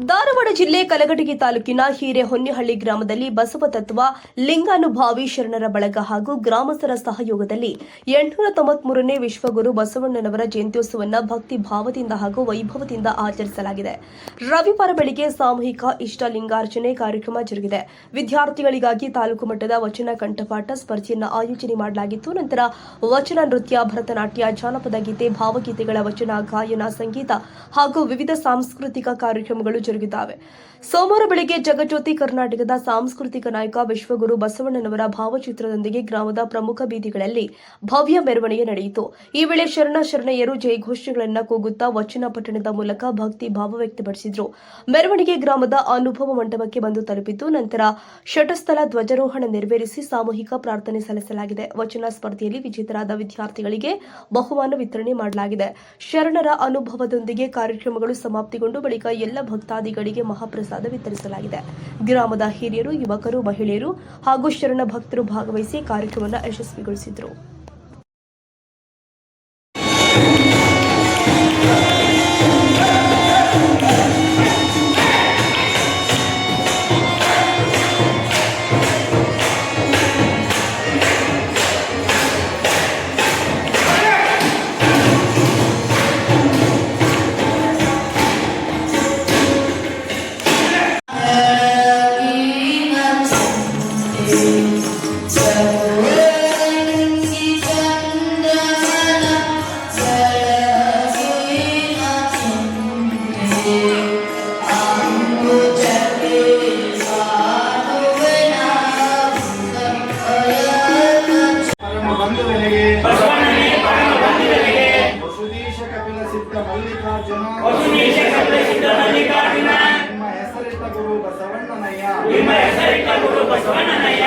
ಧಾರವಾಡ ಜಿಲ್ಲೆ ಕಲಘಟಗಿ ತಾಲೂಕಿನ ಹಿರೇಹೊನ್ನಿಹಳ್ಳಿ ಗ್ರಾಮದಲ್ಲಿ ಬಸವ ತತ್ವ ಲಿಂಗಾನುಭಾವಿ ಶರಣರ ಬಳಗ ಹಾಗೂ ಗ್ರಾಮಸ್ಥರ ಸಹಯೋಗದಲ್ಲಿ 893ನೇ ವಿಶ್ವಗುರು ಬಸವಣ್ಣನವರ ಜಯಂತ್ಯೋತ್ಸವವನ್ನು ಭಕ್ತಿ ಭಾವದಿಂದ ಹಾಗೂ ವೈಭವದಿಂದ ಆಚರಿಸಲಾಗಿದೆ. ರವಿವಾರ ಬೆಳಗ್ಗೆ ಸಾಮೂಹಿಕ ಇಷ್ಟ ಲಿಂಗಾರ್ಚನೆ ಕಾರ್ಯಕ್ರಮ ಜರುಗಿದೆ. ವಿದ್ಯಾರ್ಥಿಗಳಿಗಾಗಿ ತಾಲೂಕು ಮಟ್ಟದ ವಚನ ಕಂಠಪಾಠ ಸ್ಪರ್ಧೆಯನ್ನು ಆಯೋಜನೆ ಮಾಡಲಾಗಿತ್ತು. ನಂತರ ವಚನ ನೃತ್ಯ, ಭರತನಾಟ್ಯ, ಜಾನಪದ ಗೀತೆ, ಭಾವಗೀತೆಗಳ ವಚನ ಗಾಯನ, ಸಂಗೀತ ಹಾಗೂ ವಿವಿಧ ಸಾಂಸ್ಕೃತಿಕ ಕಾರ್ಯಕ್ರಮಗಳು ಜರುಗಿದ್ದಾವೆ. ಸೋಮವಾರ ಬೆಳಗ್ಗೆ ಜಗಜ್ಯೋತಿ ಕರ್ನಾಟಕದ ಸಾಂಸ್ಕೃತಿಕ ನಾಯಕ ವಿಶ್ವಗುರು ಬಸವಣ್ಣನವರ ಭಾವಚಿತ್ರದೊಂದಿಗೆ ಗ್ರಾಮದ ಪ್ರಮುಖ ಬೀದಿಗಳಲ್ಲಿ ಭವ್ಯ ಮೆರವಣಿಗೆ ನಡೆಯಿತು. ಈ ವೇಳೆ ಶರಣೆಯರು ಜಯಘೋಷಗಳನ್ನು ಕೂಗುತ್ತಾ ವಚನ ಪಠಣದ ಮೂಲಕ ಭಕ್ತಿ ಭಾವ ವ್ಯಕ್ತಪಡಿಸಿದರು. ಮೆರವಣಿಗೆ ಗ್ರಾಮದ ಅನುಭವ ಮಂಟಪಕ್ಕೆ ಬಂದು ತಲುಪಿತು. ನಂತರ ಶಟಸ್ಥಲ ಧ್ವಜಾರೋಹಣ ನೆರವೇರಿಸಿ ಸಾಮೂಹಿಕ ಪ್ರಾರ್ಥನೆ ಸಲ್ಲಿಸಲಾಗಿದೆ. ವಚನ ಸ್ಪರ್ಧೆಯಲ್ಲಿ ವಿಜೇತರಾದ ವಿದ್ಯಾರ್ಥಿಗಳಿಗೆ ಬಹುಮಾನ ವಿತರಣೆ ಮಾಡಲಾಗಿದೆ. ಶರಣರ ಅನುಭವದೊಂದಿಗೆ ಕಾರ್ಯಕ್ರಮಗಳು ಸಮಾಪ್ತಿಗೊಂಡು ಬಳಿಕ ಎಲ್ಲ ಭಕ್ತಾದಿಗಳಿಗೆ ಮಹಾಪ್ರಸಾದ ವಿತರಿಸಲಾಗಿದೆ. ಗ್ರಾಮದ ಹಿರಿಯರು, ಯುವಕರು, ಮಹಿಳೆಯರು ಹಾಗೂ ಶರಣ ಭಕ್ತರು ಭಾಗವಹಿಸಿ ಕಾರ್ಯಕ್ರಮವನ್ನು ಯಶಸ್ವಿಗೊಳಿಸಿದರು. ನಿಮ್ಮ ಹೆಸರಿಟ್ಟ ಗುರು ಬಸವಣ್ಣನಯ್ಯ